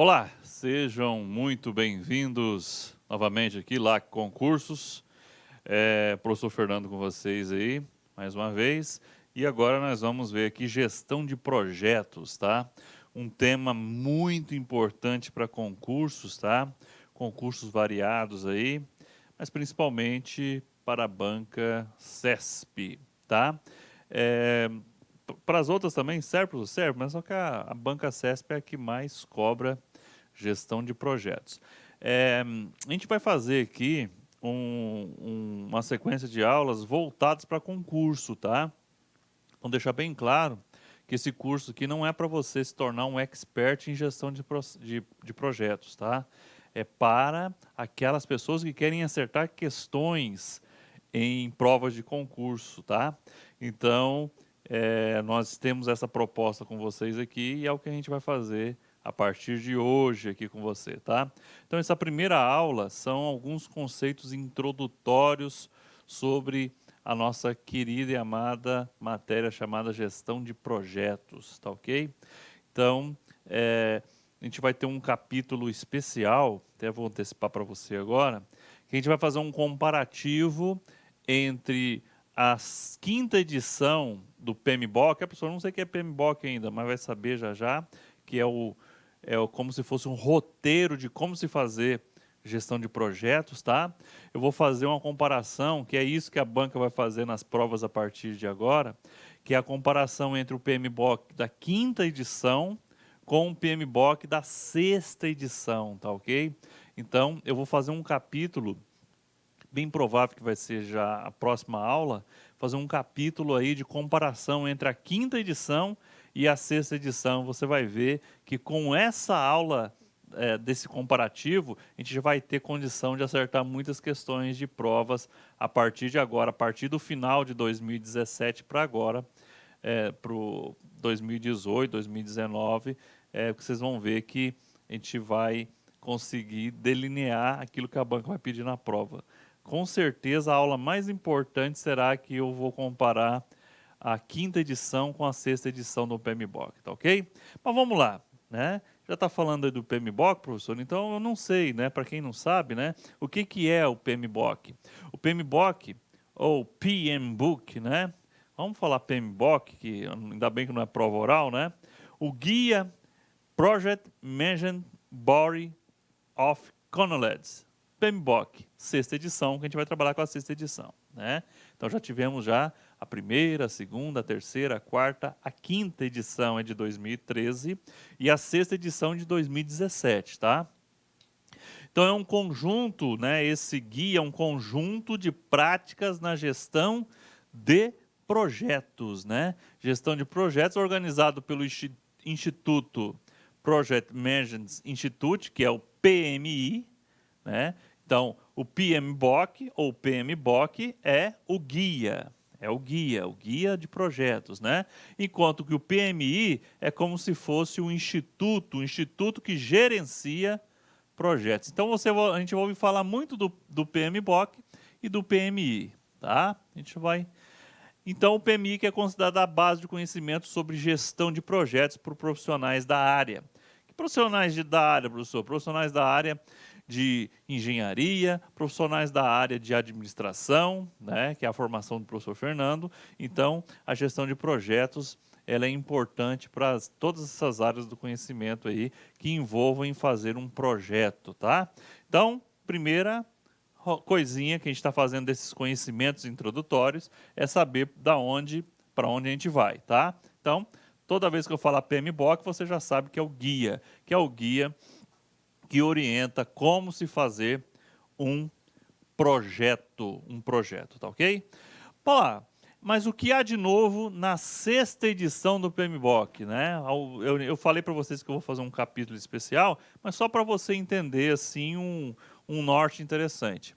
Olá, sejam muito bem-vindos novamente aqui lá Concursos. Professor Fernando com vocês aí, mais uma vez. E agora nós vamos ver aqui gestão de projetos, tá? Um tema muito importante para concursos, tá? Concursos variados aí, mas principalmente para a banca CESP, tá? É, para as outras também serve, mas só que a banca CESP é a que mais cobra gestão de projetos. A gente vai fazer aqui uma sequência de aulas voltadas para concurso, tá? Vamos deixar bem claro que esse curso aqui não é para você se tornar um expert em gestão de projetos, tá? É para aquelas pessoas que querem acertar questões em provas de concurso, tá? Então, nós temos essa proposta com vocês aqui e é o que a gente vai fazer a partir de hoje aqui com você, tá? Então, essa primeira aula são alguns conceitos introdutórios sobre a nossa querida e amada matéria chamada gestão de projetos, tá ok? Então, a gente vai ter um capítulo especial, até vou antecipar para você agora, que a gente vai fazer um comparativo entre a quinta edição do PMBOK, a pessoa não sei o que é PMBOK ainda, mas vai saber já já, que é como se fosse um roteiro de como se fazer gestão de projetos, tá? Eu vou fazer uma comparação, que é isso que a banca vai fazer nas provas a partir de agora, que é a comparação entre o PMBOK da quinta edição com o PMBOK da sexta edição, tá ok? Então, eu vou fazer um capítulo, bem provável que vai ser já a próxima aula, fazer um capítulo aí de comparação entre a quinta edição e a sexta edição. Você vai ver que com essa aula desse comparativo, a gente já vai ter condição de acertar muitas questões de provas a partir de agora, a partir do final de 2017 para agora, para o 2018, 2019, que vocês vão ver que a gente vai conseguir delinear aquilo que a banca vai pedir na prova. Com certeza a aula mais importante será que eu vou comparar a quinta edição com a sexta edição do PMBOK, tá ok? Mas vamos lá, né? Já está falando aí do PMBOK, professor, então eu não sei, né? Para quem não sabe, né? O que é o PMBOK? O PMBOK, ou PMBOK, né? Vamos falar PMBOK, que ainda bem que não é prova oral, né? O Guia Project Management Body of Knowledge, PMBOK, sexta edição, que a gente vai trabalhar com a sexta edição, né? Então já tivemos já a primeira, a segunda, a terceira, a quarta, a quinta edição é de 2013 e a sexta edição de 2017, tá? Então é um conjunto, né? Esse guia é um conjunto de práticas na gestão de projetos, né? Gestão de projetos organizado pelo Instituto Project Management Institute, que é o PMI, né? Então, o PMBOK ou PMBOK é o guia o guia de projetos, né? Enquanto que o PMI é como se fosse um instituto que gerencia projetos. Então, a gente vai ouvir falar muito do PMBOK e do PMI, tá? A gente vai... Então, o PMI que é considerado a base de conhecimento sobre gestão de projetos por profissionais da área. Que profissionais da área, professor? Profissionais da área de engenharia, profissionais da área de administração, né, que é a formação do professor Fernando. Então, a gestão de projetos ela é importante para todas essas áreas do conhecimento aí que envolvam em fazer um projeto, tá? Então, primeira coisinha que a gente está fazendo desses conhecimentos introdutórios é saber para onde a gente vai, tá? Então, toda vez que eu falar PMBOK, você já sabe que é o guia que orienta como se fazer um projeto, tá ok? Olá, mas o que há de novo na sexta edição do PMBOK, né? Eu falei para vocês que eu vou fazer um capítulo especial, mas só para você entender assim um norte interessante.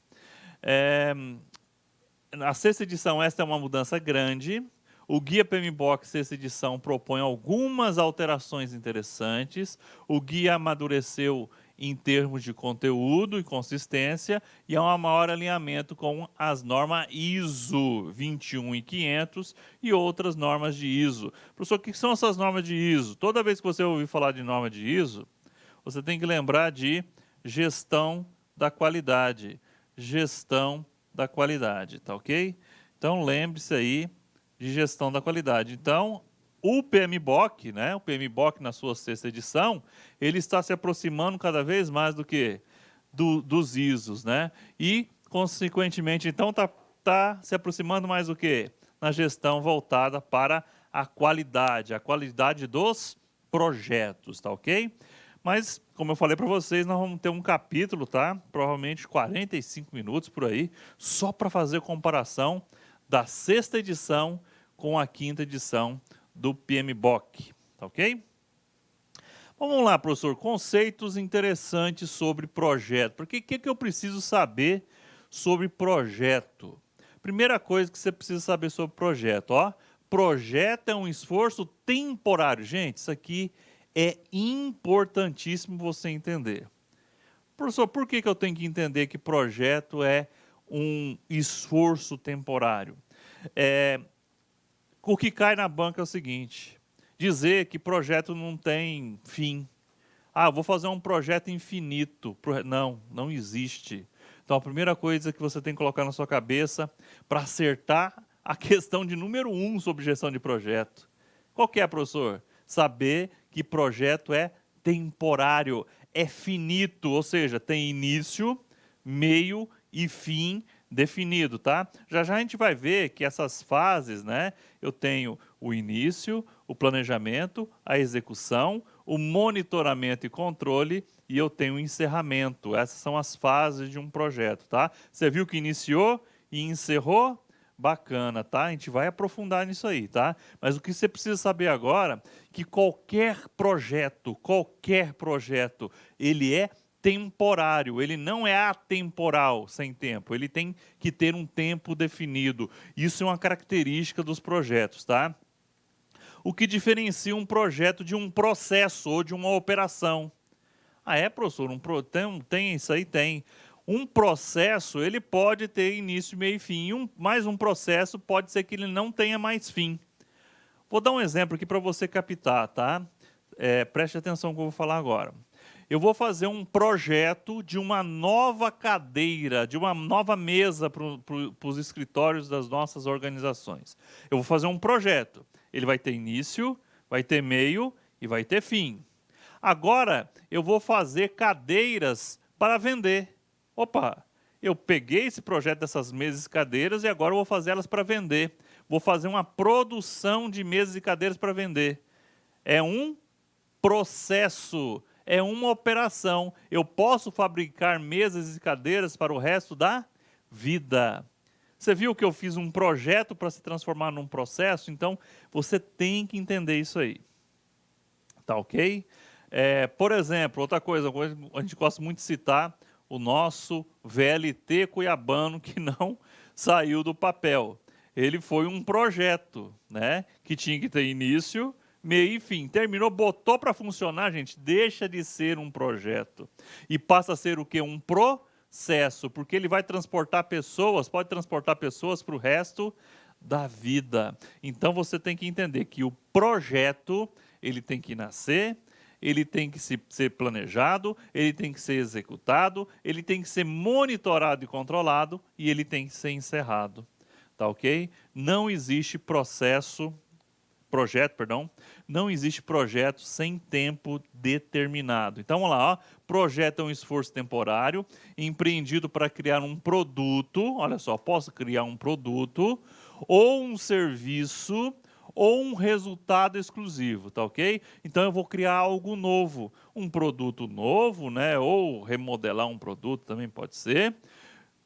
A sexta edição, esta é uma mudança grande. O Guia PMBOK sexta edição propõe algumas alterações interessantes. O guia amadureceu em termos de conteúdo e consistência e há um maior alinhamento com as normas ISO 21500 e outras normas de ISO. Professor, o que são essas normas de ISO? Toda vez que você ouvir falar de norma de ISO, você tem que lembrar de gestão da qualidade. Gestão da qualidade, tá ok? Então, lembre-se aí de gestão da qualidade. Então, o PMBOK, né, o PMBOK na sua 6ª edição, ele está se aproximando cada vez mais do que? Dos ISOs, né? E, consequentemente, então, tá se aproximando mais do que? Na gestão voltada para a qualidade dos projetos, tá ok? Mas, como eu falei para vocês, nós vamos ter um capítulo, tá? Provavelmente 45 minutos por aí, só para fazer comparação da 6ª edição com a 5ª edição do PMBOK, tá ok? Vamos lá, professor, conceitos interessantes sobre projeto. Porque o que eu preciso saber sobre projeto? Primeira coisa que você precisa saber sobre projeto, ó. Projeto é um esforço temporário. Gente, isso aqui é importantíssimo você entender. Professor, por que eu tenho que entender que projeto é um esforço temporário? O que cai na banca é o seguinte: dizer que projeto não tem fim. Ah, vou fazer um projeto infinito. Não, não existe. Então, a primeira coisa que você tem que colocar na sua cabeça para acertar a questão de número 1 sobre gestão de projeto. Qual que é, professor? Saber que projeto é temporário, é finito, ou seja, tem início, meio e fim definido, tá? Já já a gente vai ver que essas fases, né? Eu tenho o início, o planejamento, a execução, o monitoramento e controle, e eu tenho o encerramento. Essas são as fases de um projeto, tá? Você viu que iniciou e encerrou? Bacana, tá? A gente vai aprofundar nisso aí, tá? Mas o que você precisa saber agora, que qualquer projeto, ele é temporário, ele não é atemporal, sem tempo, ele tem que ter um tempo definido. Isso é uma característica dos projetos, tá? O que diferencia um projeto de um processo ou de uma operação? Ah, é, professor? Tem isso aí? Tem. Um processo, ele pode ter início, meio e fim. Mais um processo pode ser que ele não tenha mais fim. Vou dar um exemplo aqui para você captar, tá? Preste atenção no que eu vou falar agora. Eu vou fazer um projeto de uma nova cadeira, de uma nova mesa para os escritórios das nossas organizações. Eu vou fazer um projeto. Ele vai ter início, vai ter meio e vai ter fim. Agora, eu vou fazer cadeiras para vender. Opa, eu peguei esse projeto dessas mesas e cadeiras e agora eu vou fazer elas para vender. Vou fazer uma produção de mesas e cadeiras para vender. É um processo, é uma operação. Eu posso fabricar mesas e cadeiras para o resto da vida. Você viu que eu fiz um projeto para se transformar num processo? Então, você tem que entender isso aí. Tá ok? Por exemplo, outra coisa, a gente gosta muito de citar o nosso VLT cuiabano que não saiu do papel. Ele foi um projeto, né, que tinha que ter início, meio e fim. Terminou, botou para funcionar, gente, deixa de ser um projeto e passa a ser o quê? Um processo, porque ele vai transportar pessoas, pode transportar pessoas para o resto da vida. Então você tem que entender que o projeto, ele tem que nascer, ele tem que ser planejado, ele tem que ser executado, ele tem que ser monitorado e controlado e ele tem que ser encerrado. Tá ok? Não existe projeto, não existe projeto sem tempo determinado. Então vamos lá, ó. Projeto é um esforço temporário, empreendido para criar um produto, olha só, posso criar um produto, ou um serviço, ou um resultado exclusivo, tá ok? Então eu vou criar algo novo, um produto novo, né? Ou remodelar um produto também pode ser,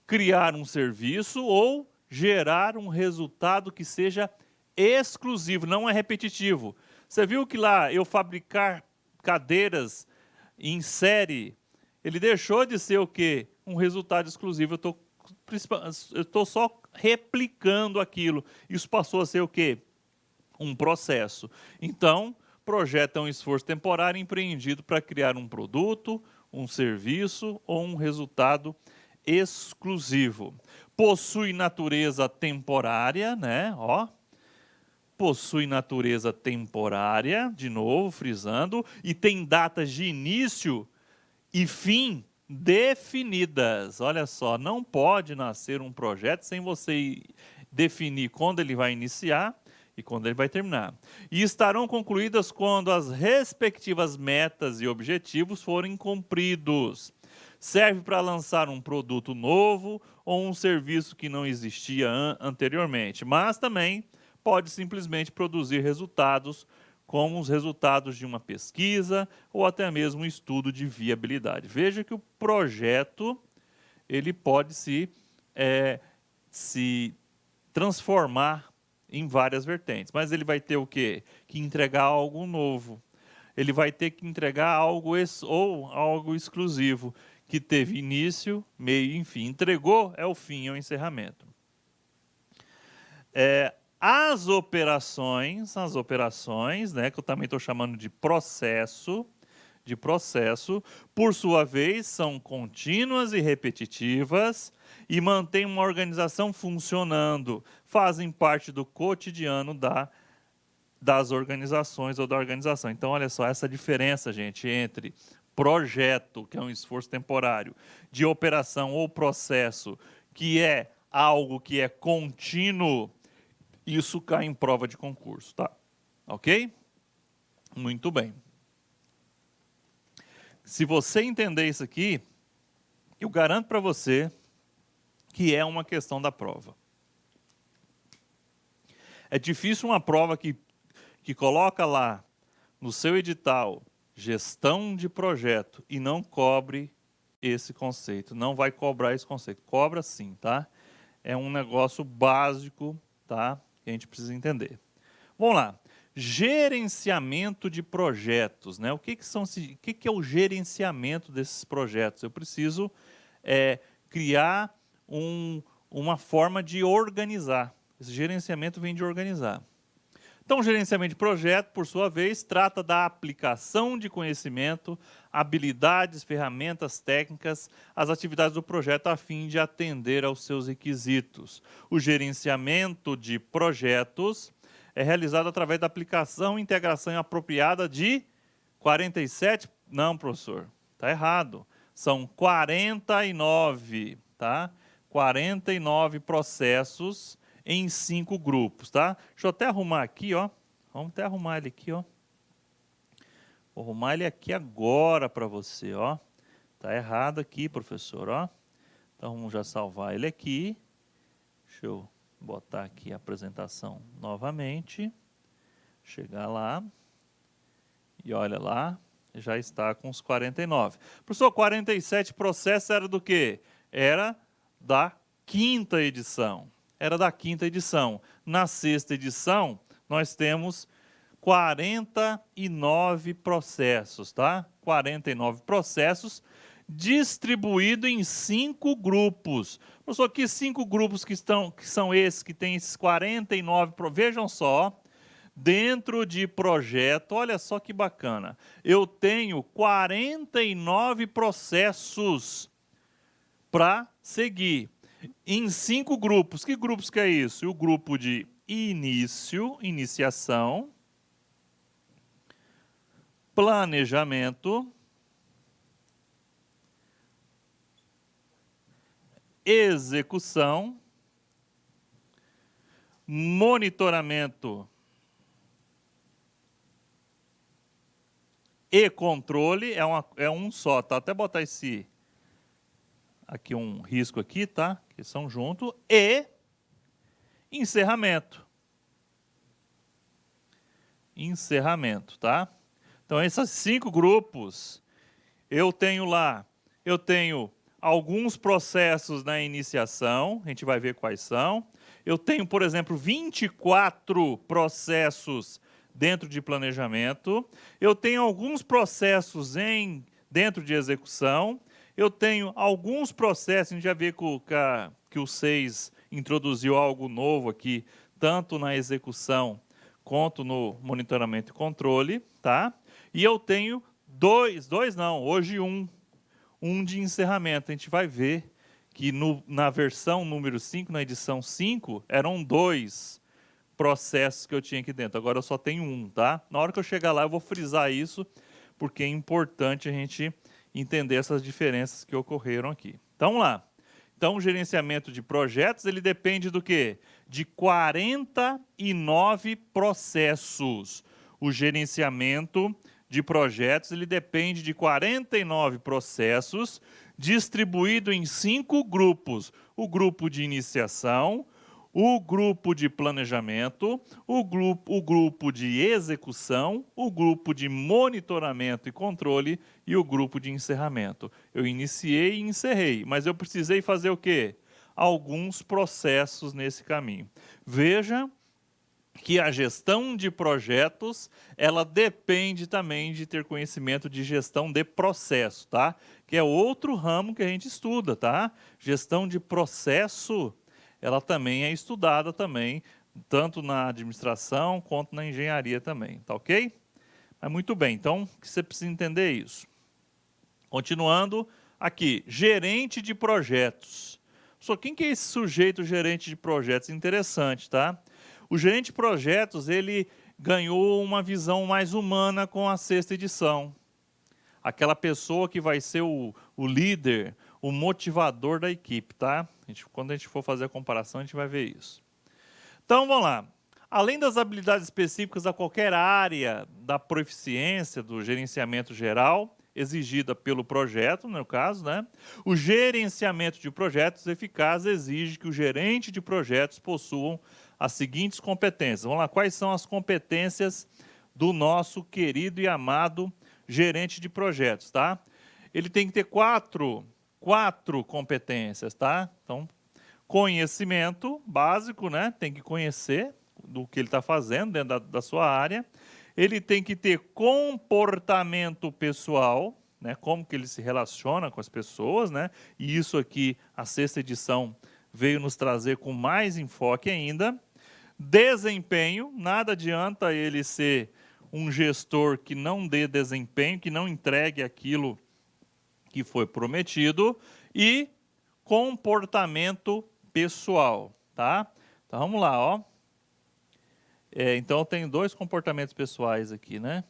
criar um serviço ou gerar um resultado que seja exclusivo, não é repetitivo. Você viu que lá eu fabricar cadeiras em série, ele deixou de ser o quê? Um resultado exclusivo. Eu estou só replicando aquilo. Isso passou a ser o quê? Um processo. Então, projeto é um esforço temporário empreendido para criar um produto, um serviço ou um resultado exclusivo. Possui natureza temporária, né? Ó. possui natureza temporária, de novo, frisando, e tem datas de início e fim definidas. Olha só, não pode nascer um projeto sem você definir quando ele vai iniciar e quando ele vai terminar. E estarão concluídas quando as respectivas metas e objetivos forem cumpridos. Serve para lançar um produto novo ou um serviço que não existia anteriormente, mas também pode simplesmente produzir resultados como os resultados de uma pesquisa ou até mesmo um estudo de viabilidade. Veja que o projeto ele pode se transformar em várias vertentes, mas ele vai ter o quê? Que entregar algo novo. Ele vai ter que entregar algo algo exclusivo, que teve início, meio e fim. Entregou, é o fim, é o encerramento. As operações, né, que eu também estou chamando de processo, por sua vez, são contínuas e repetitivas e mantêm uma organização funcionando, fazem parte do cotidiano das organizações ou da organização. Então, olha só, essa diferença, gente, entre projeto, que é um esforço temporário, de operação ou processo, que é algo que é contínuo, isso cai em prova de concurso, tá? Ok? Muito bem. Se você entender isso aqui, eu garanto para você que é uma questão da prova. É difícil uma prova que coloca lá no seu edital gestão de projeto e não cobre esse conceito, não vai cobrar esse conceito. Cobra sim, tá? É um negócio básico, tá? Que a gente precisa entender. Vamos lá. Gerenciamento de projetos, né? O que é o gerenciamento desses projetos? Eu preciso criar uma forma de organizar. Esse gerenciamento vem de organizar. Então, o gerenciamento de projeto, por sua vez, trata da aplicação de conhecimento, habilidades, ferramentas técnicas às atividades do projeto a fim de atender aos seus requisitos. O gerenciamento de projetos é realizado através da aplicação e integração apropriada de 47... Não, professor, está errado. São 49, tá? 49 processos em 5 grupos, tá? Deixa eu até arrumar aqui, ó. Vamos até arrumar ele aqui, ó. Vou arrumar ele aqui agora para você, ó. Tá errado aqui, professor, ó. Então, vamos já salvar ele aqui. Deixa eu botar aqui a apresentação novamente. Chegar lá. E olha lá, já está com os 49. Professor, 47 processos era do quê? Era da 5ª edição. Era da 5ª edição. Na 6ª edição, nós temos 49 processos, tá? 49 processos distribuídos em 5 grupos. Professor, que 5 grupos que são esses, que tem esses 49? Vejam só, dentro de projeto, olha só que bacana. Eu tenho 49 processos para seguir. Em 5 grupos. Que grupos que é isso? O grupo de iniciação, planejamento, execução, monitoramento e controle. É um só, tá? Até botar aqui um risco aqui, tá? Que são juntos. E encerramento. Encerramento, tá? Então, esses 5 grupos, eu tenho alguns processos na iniciação, a gente vai ver quais são. Eu tenho, por exemplo, 24 processos dentro de planejamento. Eu tenho alguns processos dentro de execução. Eu tenho alguns processos, a gente já vê que o 6 introduziu algo novo aqui, tanto na execução quanto no monitoramento e controle, tá? E eu tenho hoje um de encerramento. A gente vai ver que na versão número 5, na edição 5, eram 2 processos que eu tinha aqui dentro. Agora eu só tenho um, tá? Na hora que eu chegar lá, eu vou frisar isso, porque é importante a gente entender essas diferenças que ocorreram aqui. Então, vamos lá. Então, o gerenciamento de projetos, ele depende do quê? De 49 processos. O gerenciamento de projetos, ele depende de 49 processos, distribuído em 5 grupos. O grupo de iniciação, o grupo de planejamento, o grupo de execução, o grupo de monitoramento e controle e o grupo de encerramento. Eu iniciei e encerrei, mas eu precisei fazer o quê? Alguns processos nesse caminho. Veja que a gestão de projetos, ela depende também de ter conhecimento de gestão de processo, tá? Que é outro ramo que a gente estuda, tá? Gestão de processo, ela também é estudada também, tanto na administração quanto na engenharia também, tá ok? Mas muito bem, então, você precisa entender isso. Continuando aqui, gerente de projetos. Só quem que é esse sujeito gerente de projetos? Interessante, tá? O gerente de projetos, ele ganhou uma visão mais humana com a 6ª edição. Aquela pessoa que vai ser o líder, o motivador da equipe, tá? Quando a gente for fazer a comparação, a gente vai ver isso. Então, vamos lá. Além das habilidades específicas a qualquer área da proficiência do gerenciamento geral, exigida pelo projeto, no caso, né? O gerenciamento de projetos eficaz exige que o gerente de projetos possuam as seguintes competências. Vamos lá, quais são as competências do nosso querido e amado gerente de projetos, tá? Ele tem que ter quatro competências, tá? Então, conhecimento básico, né? Tem que conhecer do que ele está fazendo dentro da sua área. Ele tem que ter comportamento pessoal, né? Como que ele se relaciona com as pessoas, né? E isso aqui, a 6ª edição veio nos trazer com mais enfoque ainda. Desempenho, nada adianta ele ser um gestor que não dê desempenho, que não entregue aquilo que foi prometido. E comportamento pessoal, tá? Então, vamos lá, ó. Então, eu tenho 2 comportamentos pessoais aqui, né?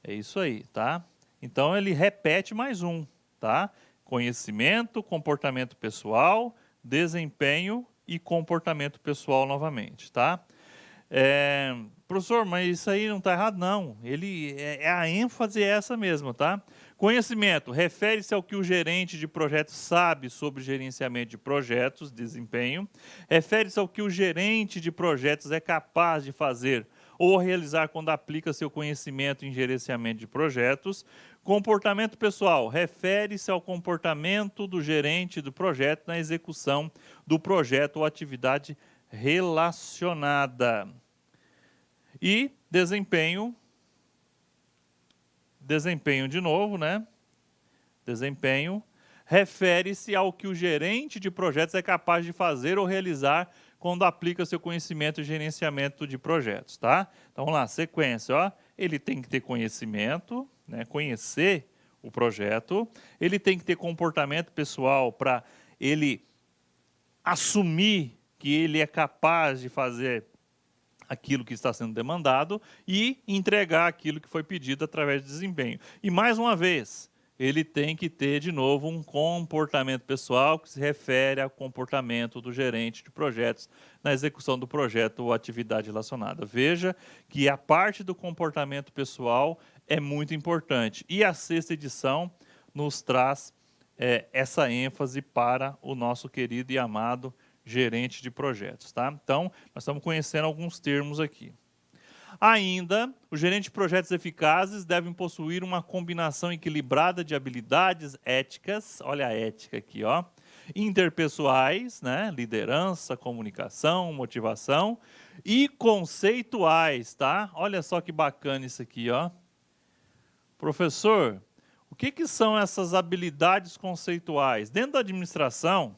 É isso aí, tá? Então, ele repete mais um, tá? Conhecimento, comportamento pessoal, desempenho e comportamento pessoal novamente, tá? Professor, mas isso aí não está errado? Não. A ênfase é essa mesmo, tá? Conhecimento refere-se ao que o gerente de projetos sabe sobre gerenciamento de projetos, desempenho. Refere-se ao que o gerente de projetos é capaz de fazer ou realizar quando aplica seu conhecimento em gerenciamento de projetos. Comportamento pessoal refere-se ao comportamento do gerente do projeto na execução do projeto ou atividade relacionada. E desempenho de novo, né? Desempenho refere-se ao que o gerente de projetos é capaz de fazer ou realizar quando aplica seu conhecimento em gerenciamento de projetos, tá? Então, vamos lá, sequência, ó. Ele tem que ter conhecimento, né? Conhecer o projeto. Ele tem que ter comportamento pessoal para ele assumir que ele é capaz de fazer aquilo que está sendo demandado e entregar aquilo que foi pedido através de desempenho. E, mais uma vez, ele tem que ter, de novo, um comportamento pessoal que se refere ao comportamento do gerente de projetos na execução do projeto ou atividade relacionada. Veja que a parte do comportamento pessoal é muito importante. E a 6ª edição nos traz essa ênfase para o nosso querido e amado gerente de projetos, tá? Então, nós estamos conhecendo alguns termos aqui. Ainda, os gerentes de projetos eficazes devem possuir uma combinação equilibrada de habilidades éticas, olha a ética aqui, ó, interpessoais, né? Liderança, comunicação, motivação, e conceituais, tá? Olha só que bacana isso aqui, ó. Professor, o que são essas habilidades conceituais? Dentro da administração,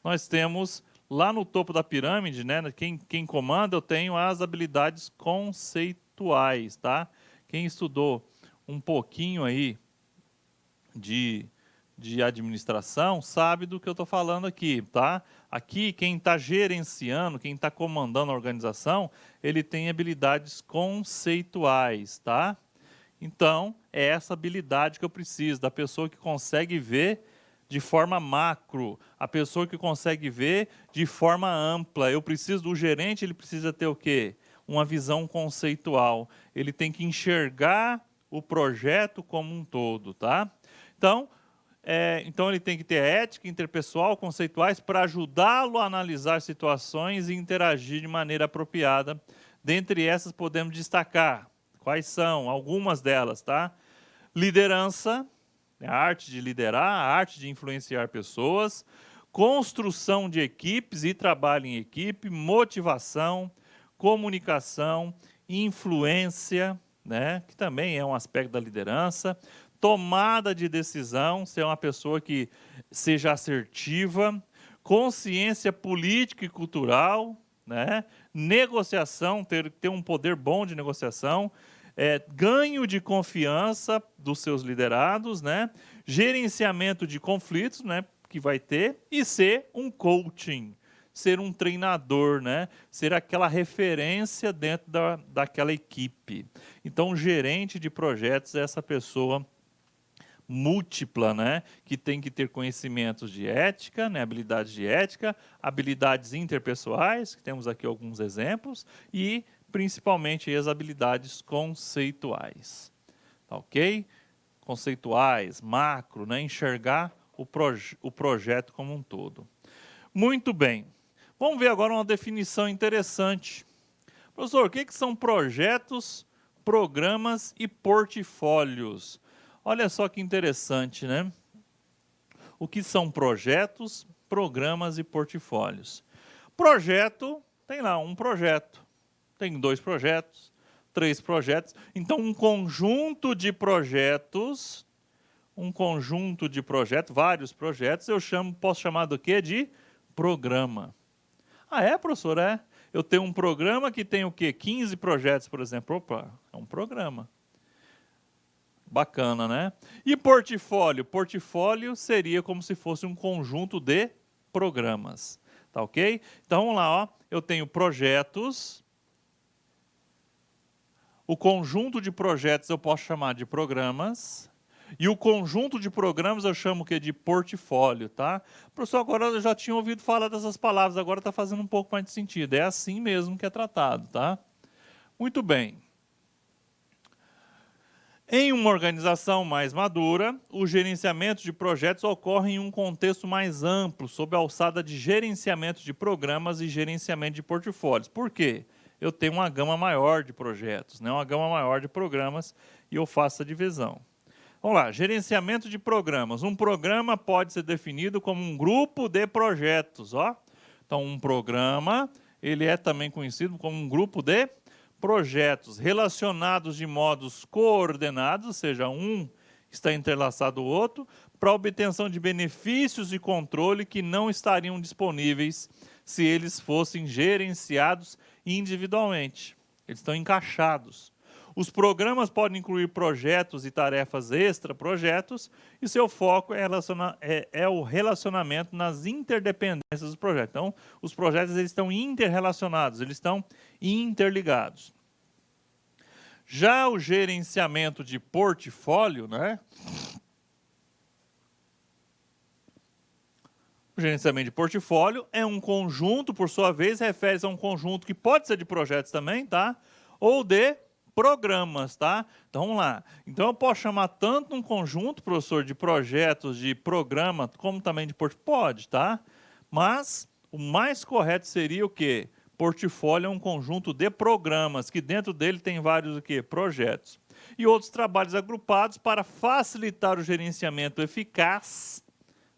nós temos lá no topo da pirâmide, né, quem comanda, eu tenho as habilidades conceituais, tá? Quem estudou um pouquinho aí de de administração sabe do que eu estou falando aqui, tá? Aqui, quem está gerenciando, quem está comandando a organização, ele tem habilidades conceituais, tá? Então, é essa habilidade que eu preciso, da pessoa que consegue ver de forma macro, a pessoa que consegue ver de forma ampla. Eu preciso do gerente, ele precisa ter o quê? Uma visão conceitual. Ele tem que enxergar o projeto como um todo, tá? Então ele tem que ter ética interpessoal, conceituais, para ajudá-lo a analisar situações e interagir de maneira apropriada. Dentre essas, podemos destacar quais são algumas delas, tá? Liderança, a arte de liderar, a arte de influenciar pessoas, construção de equipes e trabalho em equipe, motivação, comunicação, influência, né, que também é um aspecto da liderança, tomada de decisão, ser uma pessoa que seja assertiva, consciência política e cultural, né, negociação, ter um poder bom de negociação, ganho de confiança dos seus liderados, né, gerenciamento de conflitos, né, que vai ter, e ser um coaching, ser um treinador, né? Ser aquela referência dentro daquela equipe. Então, o gerente de projetos é essa pessoa múltipla, né? Que tem que ter conhecimentos de ética, né? Habilidades de ética, habilidades interpessoais, que temos aqui alguns exemplos, e principalmente as habilidades conceituais. Tá ok? Conceituais, macro, né? Enxergar o projeto como um todo. Muito bem. Vamos ver agora uma definição interessante. Professor, o que são projetos, programas e portfólios? Olha só que interessante, né? O que são projetos, programas e portfólios? Projeto, tem lá um projeto, tem 2 projetos, 3 projetos. Então, um conjunto de projetos, vários projetos, posso chamar do quê? De programa. Ah, é, professor? É. Eu tenho um programa que tem o quê? 15 projetos, por exemplo. Opa, é um programa. Bacana, né? E portfólio? Portfólio seria como se fosse um conjunto de programas. Tá ok? Então, vamos lá, ó. Eu tenho projetos. O conjunto de projetos eu posso chamar de programas. E o conjunto de programas eu chamo o quê? De portfólio, tá? Professor, agora eu já tinha ouvido falar dessas palavras, agora está fazendo um pouco mais de sentido. É assim mesmo que é tratado, tá? Muito bem. Em uma organização mais madura, o gerenciamento de projetos ocorre em um contexto mais amplo, sob a alçada de gerenciamento de programas e gerenciamento de portfólios. Por quê? Eu tenho uma gama maior de projetos, né? Uma gama maior de programas, e eu faço essa divisão. Vamos lá, gerenciamento de programas. Um programa pode ser definido como um grupo de projetos, ó. Então, um programa, ele é também conhecido como um grupo de projetos relacionados de modos coordenados, ou seja, um está entrelaçado ao outro, para obtenção de benefícios e controle que não estariam disponíveis se eles fossem gerenciados individualmente. Eles estão encaixados. Os programas podem incluir projetos e tarefas extra-projetos, e seu foco é o relacionamento nas interdependências dos projetos. Então, os projetos eles estão interrelacionados, eles estão interligados. Já o gerenciamento de portfólio, né? O gerenciamento de portfólio é um conjunto, por sua vez, refere-se a um conjunto que pode ser de projetos também, tá? Ou de programas, tá? Então, vamos lá. Então, eu posso chamar tanto um conjunto, professor, de projetos, de programa, como também de portfólio? Pode, tá? Mas o mais correto seria o quê? Portfólio é um conjunto de programas, que dentro dele tem vários o quê? Projetos. E outros trabalhos agrupados para facilitar o gerenciamento eficaz,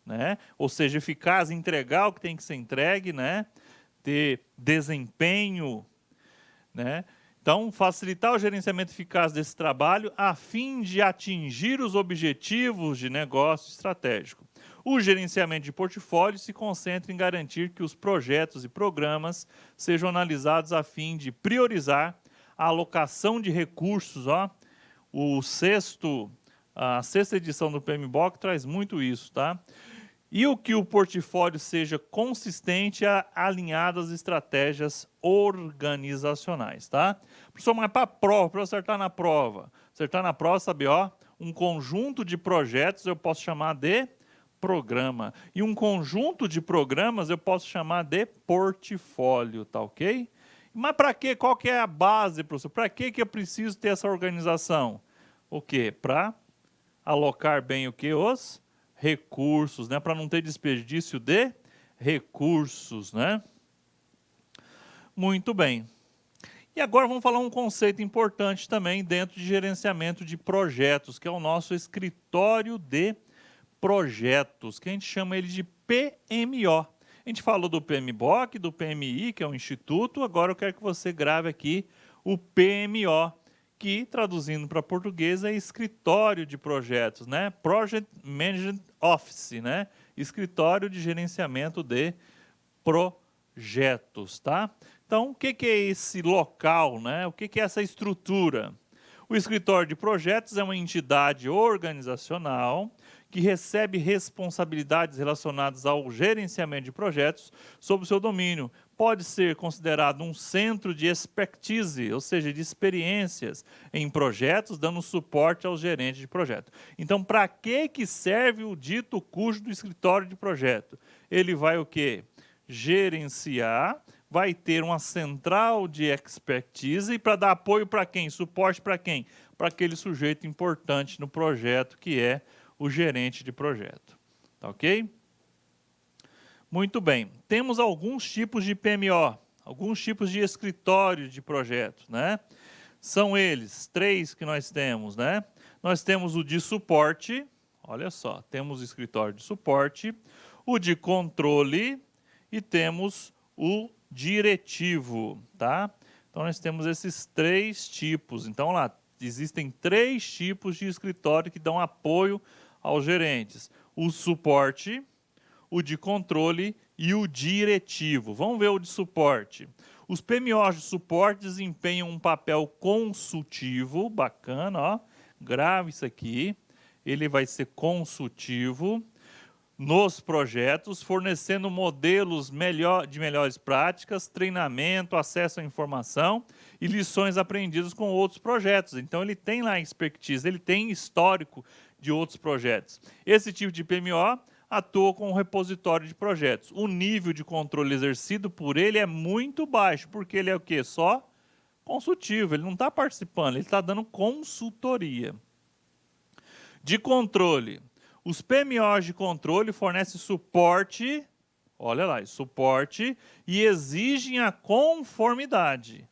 né? Ou seja, eficaz, entregar o que tem que ser entregue, né? Ter desempenho, né? Então, facilitar o gerenciamento eficaz desse trabalho a fim de atingir os objetivos de negócio estratégico. O gerenciamento de portfólio se concentra em garantir que os projetos e programas sejam analisados a fim de priorizar a alocação de recursos. Ó. O sexto A sexta edição do PMBOK traz muito isso, tá? E o que o portfólio seja consistente, alinhado às estratégias organizacionais, tá? Professor, mas para a prova, para eu acertar na prova. Acertar na prova, sabe, ó, um conjunto de projetos eu posso chamar de programa. E um conjunto de programas eu posso chamar de portfólio, tá ok? Mas para quê? Qual que é a base, professor? Para que eu preciso ter essa organização? O quê? Para alocar bem o que? Os recursos, né? Para não ter desperdício de recursos, né? Muito bem. E agora vamos falar um conceito importante também dentro de gerenciamento de projetos, que é o nosso escritório de projetos, que a gente chama ele de PMO. A gente falou do PMBOK, do PMI, que é o Instituto, agora eu quero que você grave aqui o PMO, que, traduzindo para português, é escritório de projetos, né? Project Management Office, né? Escritório de gerenciamento de projetos, tá? Então, o que é esse local, né? O que é essa estrutura? O escritório de projetos é uma entidade organizacional que recebe responsabilidades relacionadas ao gerenciamento de projetos sob o seu domínio. Pode ser considerado um centro de expertise, ou seja, de experiências em projetos, dando suporte aos gerentes de projeto. Então, para que serve o dito cujo do escritório de projeto? Ele vai o quê? Gerenciar, vai ter uma central de expertise, e para dar apoio para quem? Suporte para quem? Para aquele sujeito importante no projeto, que é o gerente de projeto. Tá ok? Muito bem. Temos alguns tipos de PMO, alguns tipos de escritório de projetos, né? São eles, 3 que nós temos, né? Nós temos o de suporte, olha só, temos o escritório de suporte, o de controle e temos o diretivo, tá? Então, nós temos esses 3 tipos. Então, lá, existem 3 tipos de escritório que dão apoio aos gerentes. O suporte, o de controle e o diretivo. Vamos ver o de suporte. Os PMOs de suporte desempenham um papel consultivo, bacana, ó. Grave isso aqui. Ele vai ser consultivo nos projetos, fornecendo modelos de melhores práticas, treinamento, acesso à informação e lições aprendidas com outros projetos. Então, ele tem lá expertise, ele tem histórico de outros projetos. Esse tipo de PMO atua com um repositório de projetos. O nível de controle exercido por ele é muito baixo, porque ele é o quê? Só consultivo, ele não está participando, ele está dando consultoria. De controle. Os PMOs de controle fornecem suporte, olha lá, suporte e exigem a conformidade.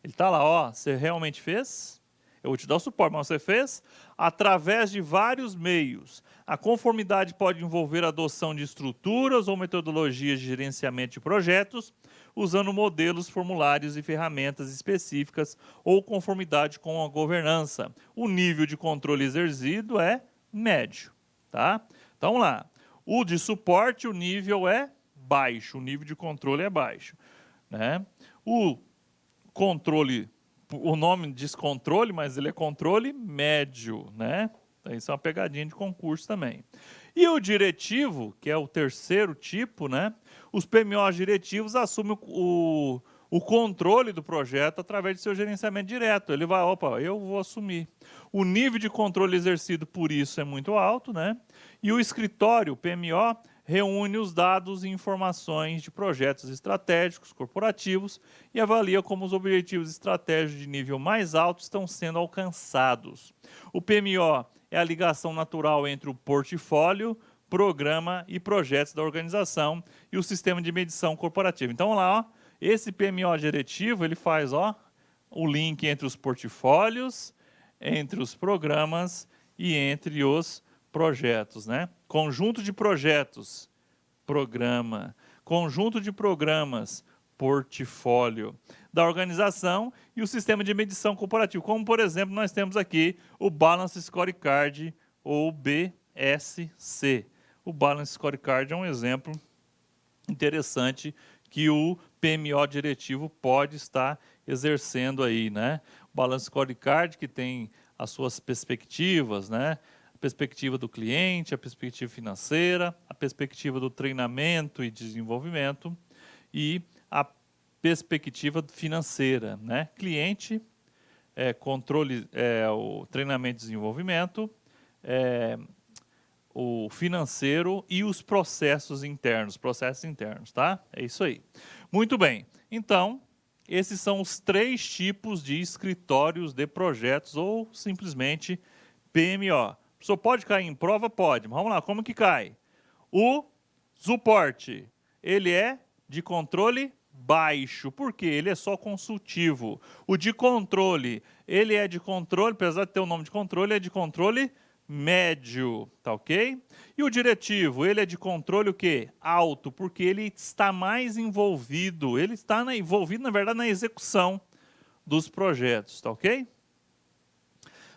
Ele está lá, ó, você realmente fez? Eu vou te dar o suporte, mas você fez? Através de vários meios. A conformidade pode envolver a adoção de estruturas ou metodologias de gerenciamento de projetos, usando modelos, formulários e ferramentas específicas ou conformidade com a governança. O nível de controle exercido é médio, tá? Então, vamos lá. O de suporte, o nível é baixo, o nível de controle é baixo, né? O controle, o nome diz controle, mas ele é controle médio, né? Então, isso é uma pegadinha de concurso também. E o diretivo, que é o terceiro tipo, né? Os PMOs diretivos assumem o controle do projeto através de seu gerenciamento direto. Ele vai, opa, eu vou assumir. O nível de controle exercido por isso é muito alto, né? E o escritório, o PMO, reúne os dados e informações de projetos estratégicos corporativos e avalia como os objetivos estratégicos de nível mais alto estão sendo alcançados. O PMO é a ligação natural entre o portfólio, programa e projetos da organização e o sistema de medição corporativa. Então, lá, ó, esse PMO diretivo, ele faz, ó, o link entre os portfólios, entre os programas e entre os projetos, né? Conjunto de projetos, programa. Conjunto de programas, portfólio da organização e o sistema de medição corporativo. Como, por exemplo, nós temos aqui o Balance Scorecard, ou BSC. O Balance Scorecard é um exemplo interessante que o PMO diretivo pode estar exercendo aí, né? O Balance Scorecard, que tem as suas perspectivas, né? A perspectiva do cliente, a perspectiva financeira, a perspectiva do treinamento e desenvolvimento e a perspectiva financeira, né? Cliente, controle, o treinamento e desenvolvimento, o financeiro e os processos internos, tá? É isso aí. Muito bem. Então, esses são os 3 tipos de escritórios de projetos ou simplesmente PMO. O professor pode cair em prova? Pode. Vamos lá, como que cai? O suporte, ele é de controle baixo, porque ele é só consultivo. O de controle, ele é de controle, apesar de ter o nome de controle, é de controle médio, tá ok? E o diretivo, ele é de controle o quê? Alto, porque ele está mais envolvido, ele está envolvido, na verdade, na execução dos projetos, tá ok?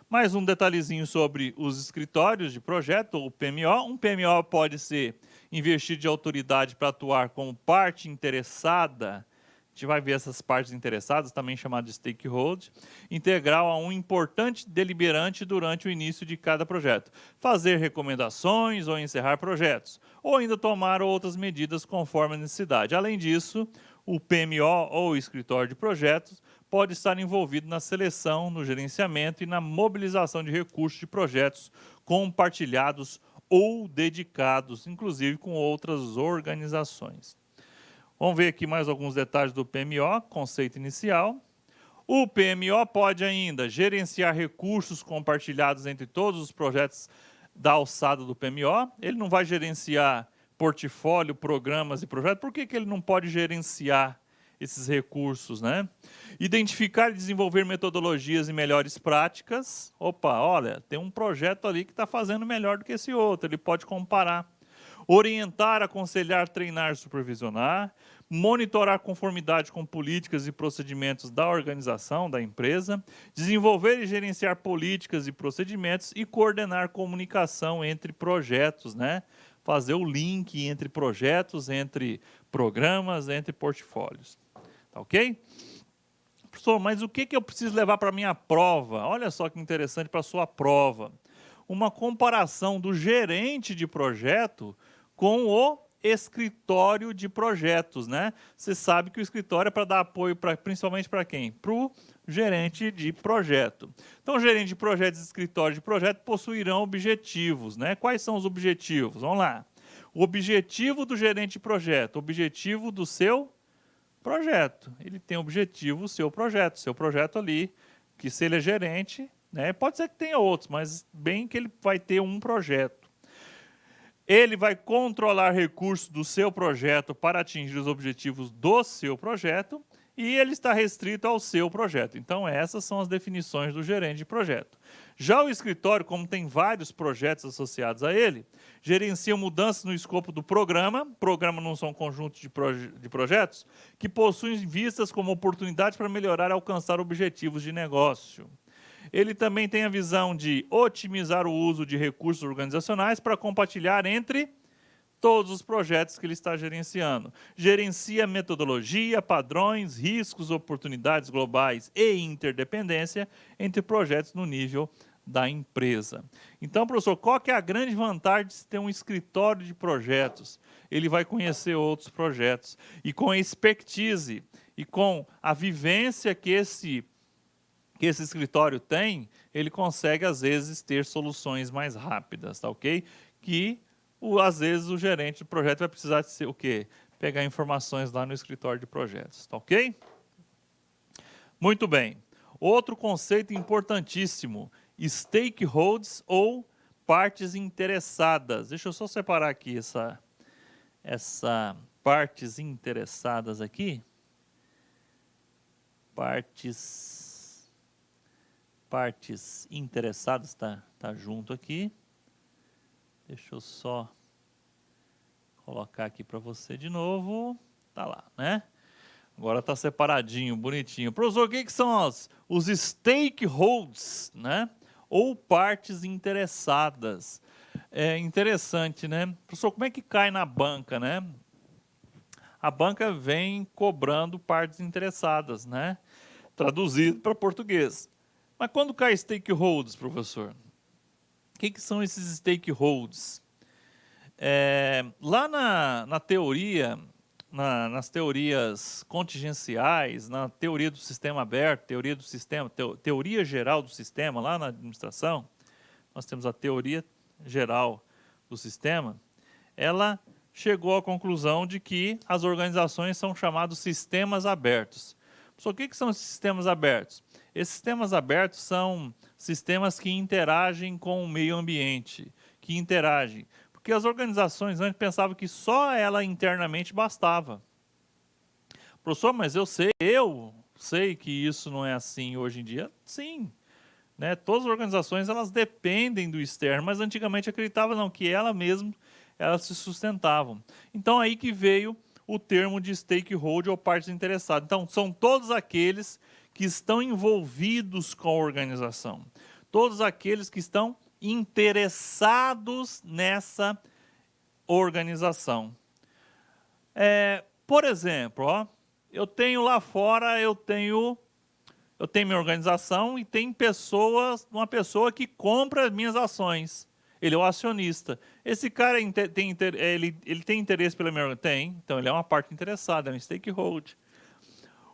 Mais um detalhezinho sobre os escritórios de projeto, ou PMO. Um PMO pode ser investido de autoridade para atuar como parte interessada. A gente vai ver essas partes interessadas, também chamado de stakeholder, integral a um importante deliberante durante o início de cada projeto. Fazer recomendações ou encerrar projetos, ou ainda tomar outras medidas conforme a necessidade. Além disso, o PMO, ou escritório de projetos, pode estar envolvido na seleção, no gerenciamento e na mobilização de recursos de projetos compartilhados ou dedicados, inclusive com outras organizações. Vamos ver aqui mais alguns detalhes do PMO, conceito inicial. O PMO pode ainda gerenciar recursos compartilhados entre todos os projetos da alçada do PMO. Ele não vai gerenciar portfólio, programas e projetos. Por que ele não pode gerenciar esses recursos, né? Identificar e desenvolver metodologias e melhores práticas. Opa, olha, tem um projeto ali que está fazendo melhor do que esse outro, ele pode comparar. Orientar, aconselhar, treinar, supervisionar, monitorar conformidade com políticas e procedimentos da organização, da empresa, desenvolver e gerenciar políticas e procedimentos e coordenar comunicação entre projetos, né? Fazer o link entre projetos, entre programas, entre portfólios. Tá ok? Professor, mas o que eu preciso levar para a minha prova? Olha só que interessante para a sua prova. Uma comparação do gerente de projeto com o escritório de projetos, né? Você sabe que o escritório é para dar apoio principalmente para quem? Para o gerente de projeto. Então, o gerente de projetos e escritório de projeto possuirão objetivos, né? Quais são os objetivos? Vamos lá. O objetivo do gerente de projeto, o objetivo do seu projeto. Ele tem objetivo o seu projeto ali, que se ele é gerente, né? Pode ser que tenha outros, mas bem que ele vai ter um projeto. Ele vai controlar recursos do seu projeto para atingir os objetivos do seu projeto e ele está restrito ao seu projeto. Então, essas são as definições do gerente de projeto. Já o escritório, como tem vários projetos associados a ele, gerencia mudanças no escopo do programa. Programa não são conjuntos de projetos que possuem vistas como oportunidade para melhorar e alcançar objetivos de negócio. Ele também tem a visão de otimizar o uso de recursos organizacionais para compartilhar entre todos os projetos que ele está gerenciando. Gerencia metodologia, padrões, riscos, oportunidades globais e interdependência entre projetos no nível da empresa. Então, professor, qual que é a grande vantagem de ter um escritório de projetos? Ele vai conhecer outros projetos e com a expertise e com a vivência que esse escritório tem, ele consegue, às vezes, ter soluções mais rápidas, tá ok? Que, às vezes, o gerente do projeto vai precisar de ser o quê? Pegar informações lá no escritório de projetos, tá ok? Muito bem. Outro conceito importantíssimo, stakeholders ou partes interessadas. Deixa eu só separar aqui essa partes interessadas aqui. Partes interessadas, tá junto aqui. Deixa eu só colocar aqui para você de novo. Tá lá, né? Agora tá separadinho, bonitinho. Professor, o que são os stakeholders, né? Ou partes interessadas? É interessante, né? Professor, como é que cai na banca, né? A banca vem cobrando partes interessadas, né? Traduzido para português. Mas quando cai stakeholders, professor? O que são esses stakeholders? Lá na teoria, nas teorias contingenciais, na teoria do sistema aberto, teoria do sistema, teoria geral do sistema, lá na administração, nós temos a teoria geral do sistema, ela chegou à conclusão de que as organizações são chamados sistemas abertos. Só o que são esses sistemas abertos? Esses sistemas abertos são sistemas que interagem com o meio ambiente, que interagem. Porque as organizações antes pensavam que só ela internamente bastava. Professor, mas eu sei que isso não é assim hoje em dia. Sim. Né? Todas as organizações elas dependem do externo, mas antigamente acreditavam não, que elas se sustentavam. Então aí que veio o termo de stakeholder ou partes interessadas. Então são todos aqueles que estão envolvidos com a organização. Todos aqueles que estão interessados nessa organização. Por exemplo, eu tenho lá fora, eu tenho minha organização e tem uma pessoa que compra as minhas ações. Ele é o acionista. Esse cara ele tem interesse pela minha organização? Tem. Então ele é uma parte interessada, é um stakeholder.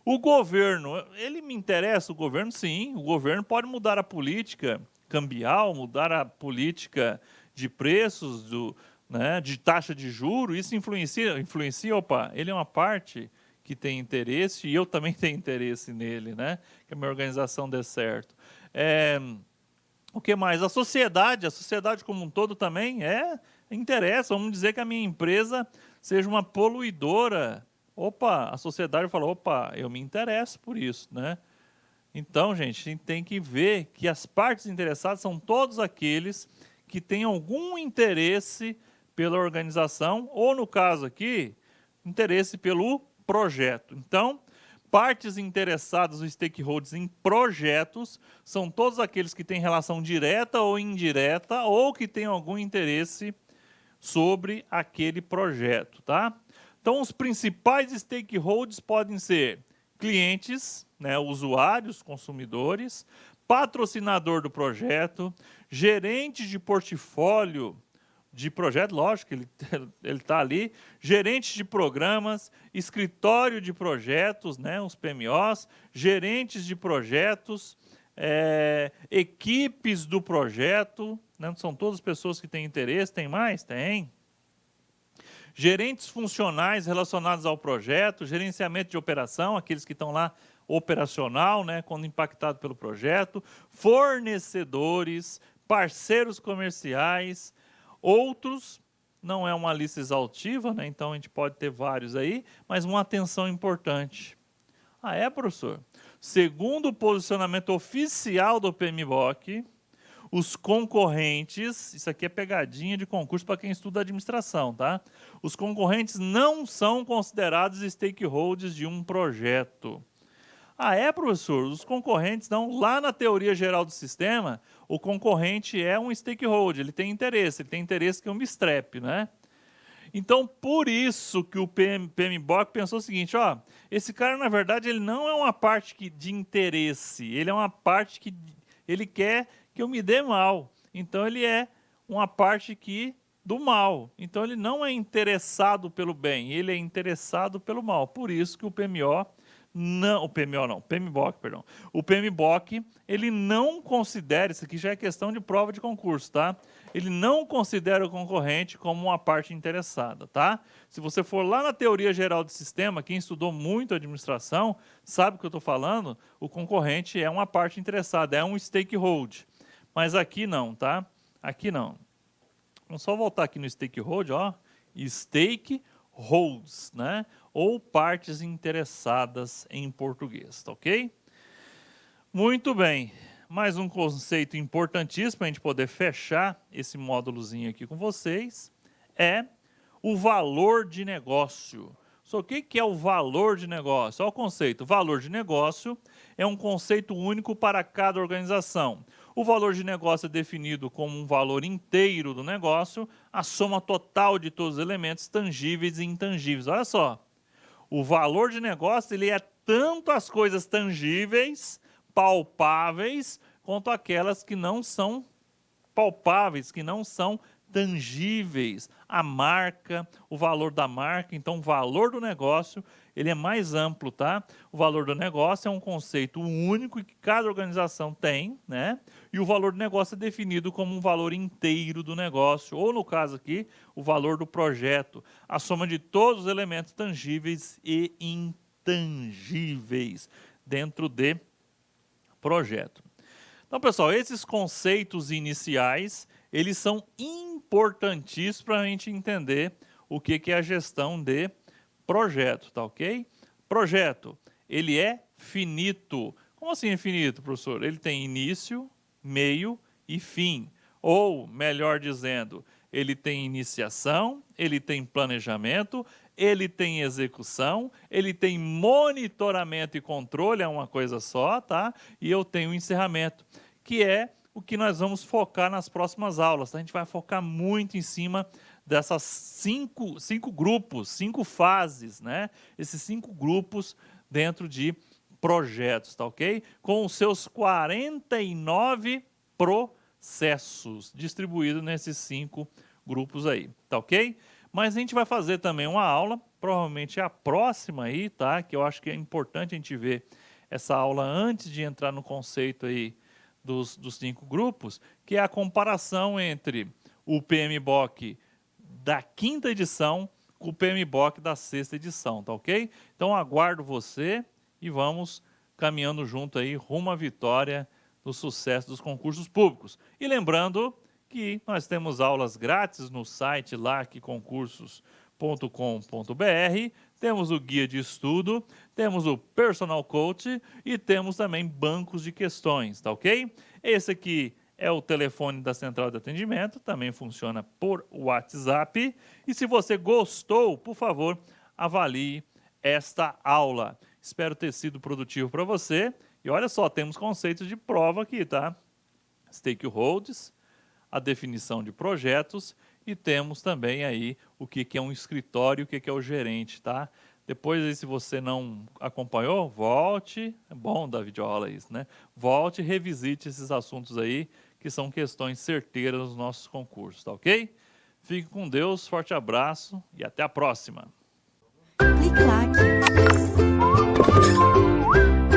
O governo, ele me interessa, o governo sim. O governo pode mudar a política cambial, mudar a política de preços, de taxa de juros, isso influencia, ele é uma parte que tem interesse, e eu também tenho interesse nele, né? Que a minha organização dê certo. O que mais? A sociedade como um todo também interessa. Vamos dizer que a minha empresa seja uma poluidora. A sociedade fala, eu me interesso por isso, né? Então, gente, a gente tem que ver que as partes interessadas são todos aqueles que têm algum interesse pela organização, ou no caso aqui, interesse pelo projeto. Então, partes interessadas, os stakeholders em projetos, são todos aqueles que têm relação direta ou indireta, ou que têm algum interesse sobre aquele projeto, tá? Então, os principais stakeholders podem ser clientes, né, usuários, consumidores, patrocinador do projeto, gerente de portfólio de projeto, lógico que ele está ali, gerentes de programas, escritório de projetos, né, os PMOs, gerentes de projetos, equipes do projeto, né, são todas pessoas que têm interesse. Tem mais? Tem. Gerentes funcionais relacionados ao projeto, gerenciamento de operação, aqueles que estão lá operacional, né, quando impactado pelo projeto, fornecedores, parceiros comerciais, outros, não é uma lista exaustiva, né, então a gente pode ter vários aí, mas uma atenção importante. Professor? Segundo o posicionamento oficial do PMBOK, os concorrentes, isso aqui é pegadinha de concurso para quem estuda administração, tá? Os concorrentes não são considerados stakeholders de um projeto. Professor, os concorrentes não. Lá na teoria geral do sistema, o concorrente é um stakeholder, ele tem interesse que eu me estrepe, né? Então, por isso que o PMBOK pensou o seguinte, esse cara, na verdade, ele não é uma parte de interesse, ele é uma parte que ele quer que eu me dê mal. Então, ele é uma parte do mal. Então, ele não é interessado pelo bem, ele é interessado pelo mal. Por isso que o PMBOK, ele não considera, isso aqui já é questão de prova de concurso, tá? Ele não considera o concorrente como uma parte interessada, tá? Se você for lá na teoria geral do sistema, quem estudou muito administração, sabe o que eu estou falando, o concorrente é uma parte interessada, é um stakeholder. Mas aqui não, tá? Aqui não. Vamos só voltar aqui no stakeholder, stakeholders, né? Ou partes interessadas em português, tá ok? Muito bem. Mais um conceito importantíssimo para a gente poder fechar esse módulozinho aqui com vocês é o valor de negócio. O que é o valor de negócio? Olha o conceito. Valor de negócio é um conceito único para cada organização. O valor de negócio é definido como um valor inteiro do negócio, a soma total de todos os elementos tangíveis e intangíveis. Olha só. O valor de negócio ele é tanto as coisas tangíveis, palpáveis, quanto aquelas que não são palpáveis, que não são tangíveis. A marca, o valor da marca, então o valor do negócio, ele é mais amplo, tá? O valor do negócio é um conceito único que cada organização tem, né? E o valor do negócio é definido como um valor inteiro do negócio, ou no caso aqui, o valor do projeto, a soma de todos os elementos tangíveis e intangíveis dentro de projeto. Então, pessoal, esses conceitos iniciais, eles são importantíssimos para a gente entender o que é a gestão de projeto, tá ok? Projeto, ele é finito. Como assim é finito, professor? Ele tem início, meio e fim. Ou, melhor dizendo, ele tem iniciação, ele tem planejamento, ele tem execução, ele tem monitoramento e controle, é uma coisa só, tá? E eu tenho encerramento, que é o que nós vamos focar nas próximas aulas. Tá? A gente vai focar muito em cima dessas cinco grupos, 5 fases, né? Esses 5 grupos dentro de projetos, tá ok? Com os seus 49 processos distribuídos nesses 5 grupos aí, tá ok? Mas a gente vai fazer também uma aula, provavelmente a próxima aí, tá? Que eu acho que é importante a gente ver essa aula antes de entrar no conceito aí dos 5 grupos, que é a comparação entre o PMBOK da 5ª edição com o PMBOK da 6ª edição, tá ok? Então aguardo você e vamos caminhando junto aí rumo à vitória do sucesso dos concursos públicos. E lembrando que nós temos aulas grátis no site lacconcursos.com.br, temos o guia de estudo, temos o personal coach e temos também bancos de questões, tá ok? Esse aqui é o telefone da central de atendimento, também funciona por WhatsApp. E se você gostou, por favor, avalie esta aula. Espero ter sido produtivo para você. E olha só, temos conceitos de prova aqui, tá? Stakeholders, a definição de projetos e temos também aí o que é um escritório e o que é o gerente, tá? Depois aí, se você não acompanhou, volte, é bom dar videoaula isso, né? Volte e revisite esses assuntos aí, que são questões certeiras nos nossos concursos, tá ok? Fique com Deus, forte abraço e até a próxima! Clique like.